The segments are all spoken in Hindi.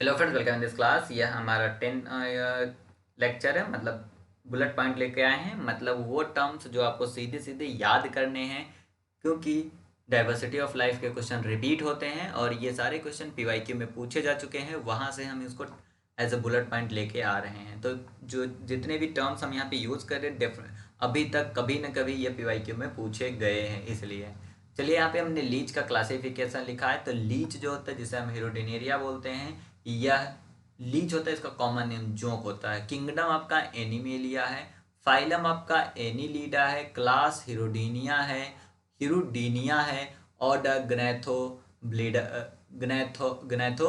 Hello friends, welcome in this class. यह हमारा 10 लेक्चर है। मतलब बुलेट पॉइंट लेके आए हैं, मतलब वो टर्म्स जो आपको सीधे सीधे याद करने हैं, क्योंकि डाइवर्सिटी ऑफ लाइफ के क्वेश्चन रिपीट होते हैं और ये सारे क्वेश्चन पीवाईक्यू में पूछे जा चुके हैं। वहाँ से हम इसको एज अ बुलेट पॉइंट लेके आ रहे हैं। तो जो जितने भी टर्म्स हम यहाँ पे यूज़ कर रहे हैं अभी तक कभी न कभी ये पीवाईक्यू में पूछे गए हैं, इसलिए चलिए यहाँ पे हमने लीच का क्लासिफिकेशन लिखा है। तो लीच जो होता है, जिसे हम हेरोडिनेरिया बोलते हैं, यह लीच होता है। इसका कॉमन नेम जोंक होता है। किंगडम आपका एनिमेलिया है। फाइलम आपका एनीलीडा है। क्लास हिरोडिनिया है, हिरुडीनिया है। ऑर्डर ग्नेथो ब्लेड ग्नेथो ग्नेथो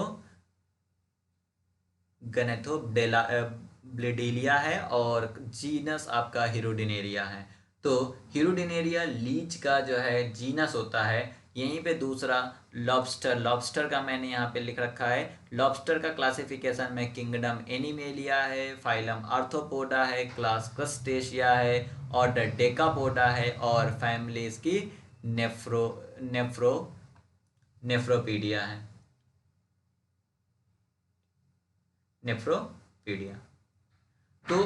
ग्नेथो ब्लेडेलिया है। और जीनस आपका हिरोडिनेरिया है। तो हिरोडिनेरिया लीच का जो है जीनस होता है। यहीं पे दूसरा लॉबस्टर, लॉबस्टर का मैंने यहाँ पे लिख रखा है। लॉबस्टर का क्लासिफिकेशन में किंगडम एनिमेलिया है, फाइलम आर्थ्रोपोडा है, क्लास क्रस्टेशिया है, ऑर्डर डेकापोडा है और फैमिली इसकी नेफ्रो नेफ्रो नेफ्रोपीडिया है, नेफ्रोपीडिया। तो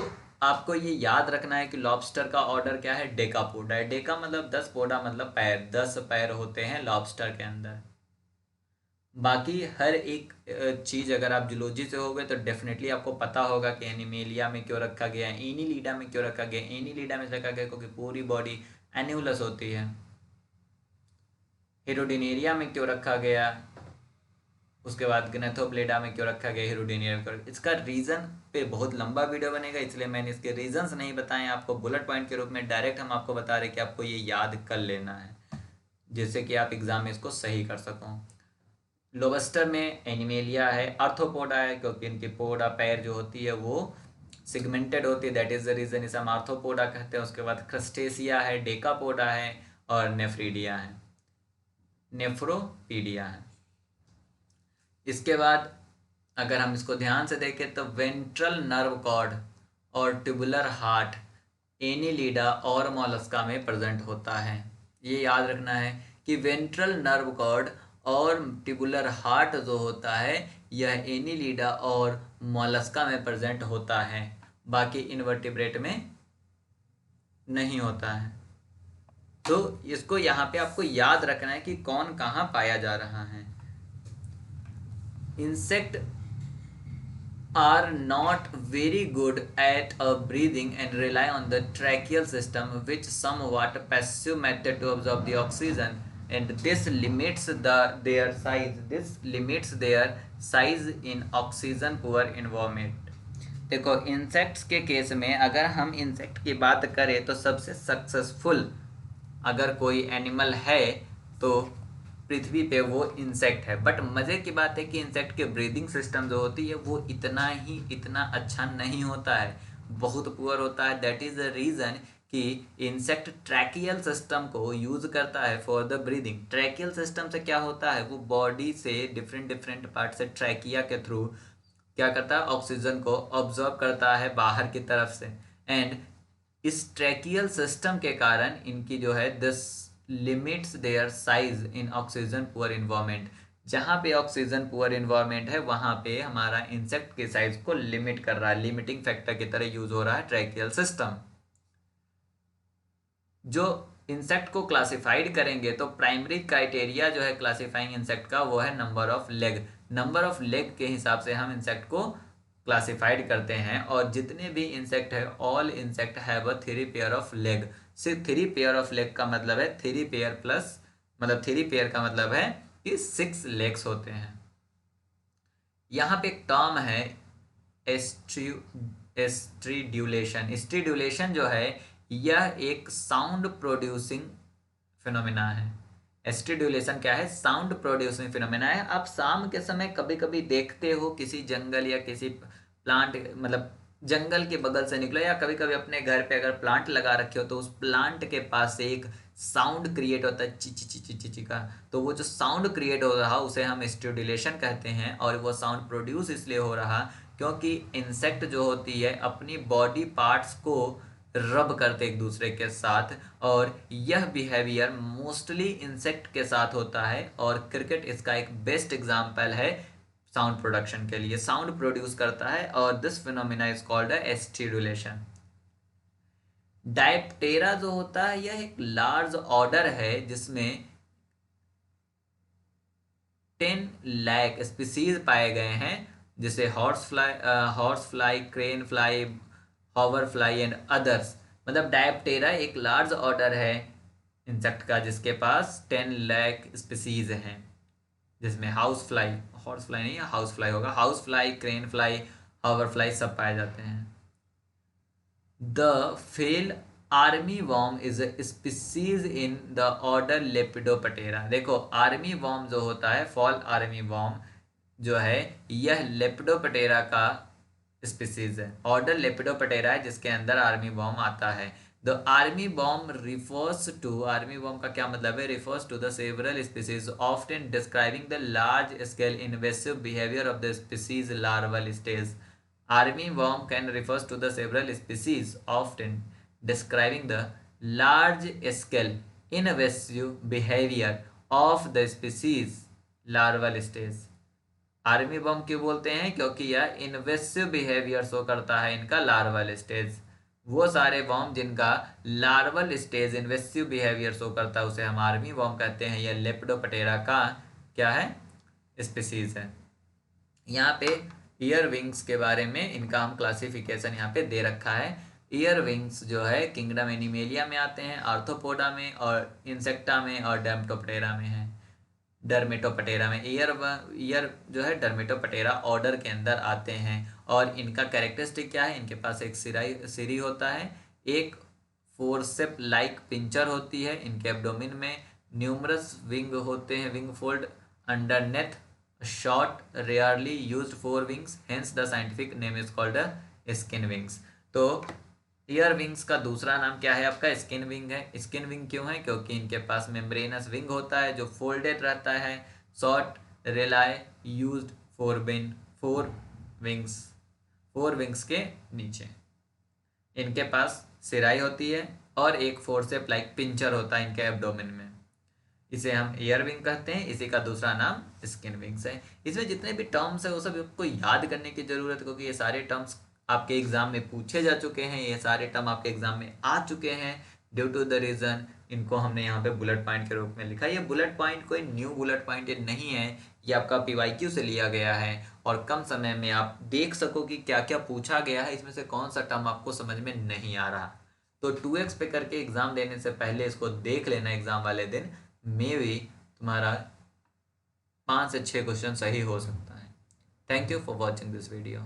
आपको ये याद रखना है कि लॉबस्टर का ऑर्डर क्या है, डेकापोडा है। डेका मतलब 10, पोडा मतलब पैर, 10 पैर होते हैं लॉबस्टर के अंदर। बाकी हर एक चीज़ अगर आप जूलॉजी से हो गए तो डेफिनेटली आपको पता होगा कि एनिमेलिया में क्यों रखा गया है, एनीलीडा में क्यों रखा गया। एनीलीडा में रखा गया क्योंकि पूरी बॉडी एन्यूलस होती है। हेरोडिनेरिया में क्यों रखा गया, उसके बाद ग्नेथोब्लेडा में क्यों रखा गया हिरोडिनिया। इसका रीज़न पे बहुत लंबा वीडियो बनेगा, इसलिए मैंने इसके रीजंस नहीं बताए आपको। बुलेट पॉइंट के रूप में डायरेक्ट हम आपको बता रहे कि आपको ये याद कर लेना है, जिससे कि आप एग्जाम में इसको सही कर सको। लोबस्टर में एनिमेलिया है, आर्थ्रोपोडा है क्योंकि इनकी पोडा पैर जो होती है वो सिगमेंटेड होती है, दैट इज द रीजन इसे हम आर्थ्रोपोडा कहते हैं। उसके बाद क्रस्टेसिया है, डेकापोडा है और नेफ्रीडिया है, नेफ्रोपीडिया है। इसके बाद अगर हम इसको ध्यान से देखें तो वेंट्रल नर्व कॉर्ड और ट्यूबुलर हार्ट एनीलिडा और मोलस्का में प्रेजेंट होता है। ये याद रखना है कि वेंट्रल नर्व कॉर्ड और ट्यूबुलर हार्ट जो होता है यह एनीलिडा और मोलस्का में प्रेजेंट होता है, बाकी इनवर्टिब्रेट में नहीं होता है। तो इसको यहाँ पे आपको याद रखना है कि कौन कहाँ पाया जा रहा है। Insect are not very good at breathing and rely on the tracheal system, which somewhat passive method to absorb the oxygen, and this limits their size. This limits their size in oxygen poor environment. देखो, इंसेक्ट्स के केस में अगर हम इंसेक्ट की बात करें तो सबसे सक्सेसफुल अगर कोई एनिमल है तो पृथ्वी पे वो इंसेक्ट है। बट मज़े की बात है कि इंसेक्ट के ब्रीदिंग सिस्टम जो होती है वो इतना अच्छा नहीं होता है, बहुत पुअर होता है। दैट इज़ द रीज़न कि इंसेक्ट ट्रैकियल सिस्टम को यूज़ करता है for the breathing. Tracheal system से क्या होता है, वो बॉडी से डिफरेंट डिफरेंट पार्ट से ट्रैकिया के थ्रू क्या करता है, ऑक्सीजन को ऑब्जॉर्व करता है बाहर की तरफ से। एंड इस ट्रैकियल सिस्टम के कारण इनकी जो है this limits their size in oxygen poor environment. जहाँ पे ऑक्सीजन पुअर इन्वायरमेंट है वहाँ पे हमारा इंसेक्ट के साइज को लिमिट कर रहा है, लिमिटिंग फैक्टर की तरह यूज हो रहा है ट्रैकियल सिस्टम। जो इंसेक्ट को क्लासिफाइड करेंगे तो प्राइमरी क्राइटेरिया जो है क्लासिफाइंग इंसेक्ट का वो है number of leg. Number of leg के हिसाब से हम इंसेक्ट को क्लासिफाइड करते हैं। और जितने भी इंसेक्ट है, all insect have a 3 pair of leg. सिर्फ 3 पेयर ऑफ लेग का मतलब है 3 पेयर प्लस, मतलब 3 पेयर का मतलब है कि 6 लेग्स होते हैं। यहाँ पे एक टर्म है एस्ट्रीड्यूलेशन। एस्ट्रीड्यूलेशन जो है यह एक साउंड प्रोड्यूसिंग फिनोमिना है। एस्ट्रीड्यूलेशन क्या है, साउंड प्रोड्यूसिंग फिनोमिना है। आप शाम के समय कभी कभी देखते हो किसी जंगल या किसी प्लांट, मतलब जंगल के बगल से निकलो या कभी कभी अपने घर पे अगर प्लांट लगा रखे हो तो उस प्लांट के पास से एक साउंड क्रिएट होता है, ची ची ची ची ची ची का। तो वो जो साउंड क्रिएट हो रहा उसे हम एस्ट्रीड्यूलेशन कहते हैं। और वो साउंड प्रोड्यूस इसलिए हो रहा क्योंकि इंसेक्ट जो होती है अपनी बॉडी पार्ट्स को रब करते एक दूसरे के साथ, और यह बिहेवियर मोस्टली इंसेक्ट के साथ होता है। और क्रिकेट इसका एक बेस्ट एग्जाम्पल है। साउंड प्रोडक्शन के लिए साउंड प्रोड्यूस करता है, और this phenomena is called stridulation. Diptera जो होता है यह एक लार्ज ऑर्डर है जिसमें 10 लाख स्पीसीज पाए गए हैं, जैसे horse fly, crane fly, hover fly and others. मतलब डायप्टेरा एक लार्ज ऑर्डर है इंसेक्ट का जिसके पास 10 लाख स्पीसीज हैं, जिसमें हाउस फ्लाई, हॉर्स फ्लाई नहीं है, हाउस फ्लाई होगा, house fly, crane fly, hover fly सब पाए जाते हैं। The fail army worm is a species in the order Lepidoptera। देखो आर्मी वॉर्म जो होता है, फॉल आर्मी वॉर्म जो है, यह लेपिडोप्टेरा का स्पीसीज है, ऑर्डर लेपिडोप्टेरा है जिसके अंदर आर्मी वॉर्म आता है। The armyworm refers to, armyworm का क्या मतलब है, refers to the several species often describing the large scale invasive behaviour of the species larval stage. Armyworm can refers to the several species, often describing the large-scale invasive behavior of the species larval stage। Army बम क्यों बोलते हैं, क्योंकि यह इन्वेसिव बिहेवियर शो करता है इनका लार्वल स्टेज। वो सारे वॉर्म जिनका larval stage invasive behaviour show करता है उसे हम आर्मी वॉर्म कहते हैं। यह लेपिडोप्टेरा का क्या है, स्पीसीज है। यहाँ पे ईयर विंग्स के बारे में इनका हम क्लासिफिकेशन यहाँ पे दे रखा है। ईयर विंग्स जो है किंगडम एनिमेलिया में आते हैं, आर्थ्रोपोडा में और इंसेक्टा में और डर्मेटोप्टेरा में है, डर्मेटोप्टेरा में। ईयर जो है डर्मेटोप्टेरा ऑर्डर के अंदर आते हैं। और इनका कैरेक्टरिस्टिक क्या है, इनके पास एक सिरी होता है, एक फोरसेप लाइक पिंचर होती है इनके एब्डोमिन में, न्यूमरस विंग होते हैं, wing fold underneath, short rarely used four wings, hence the scientific name is called a skin wings। तो ईयर विंग्स का दूसरा नाम क्या है आपका, स्किन विंग है। स्किन विंग क्यों है, क्योंकि इनके पास मेम्ब्रेनस विंग होता है जो फोल्डेड रहता है। शॉर्ट रेलाई यूज्ड फोर विंग्स के नीचे इनके पास सिराई होती है और एक फोरसेप लाइक पिंचर होता है इनके एब्डोमेन में, इसे हम ईयर विंग कहते हैं। इसी का दूसरा नाम स्किन विंग्स है। इसमें जितने भी टर्म्स है वो सब आपको याद करने की जरूरत है, क्योंकि ये सारे टर्म्स आपके एग्जाम में पूछे जा चुके हैं, ये सारे टर्म आपके एग्जाम में आ चुके हैं। ड्यू टू द रीजन इनको हमने यहाँ पे बुलेट पॉइंट के रूप में लिखा। ये बुलेट पॉइंट कोई न्यू बुलेट पॉइंट नहीं है, ये आपका PYQ से लिया गया है, और कम समय में आप देख सको कि क्या क्या पूछा गया है, इसमें से कौन सा टर्म आपको समझ में नहीं आ रहा। तो 2x पे करके एग्जाम देने से पहले इसको देख लेना एग्जाम वाले दिन, मे भी तुम्हारा 5 से 6 क्वेश्चन सही हो सकता है। Thank you for watching this video.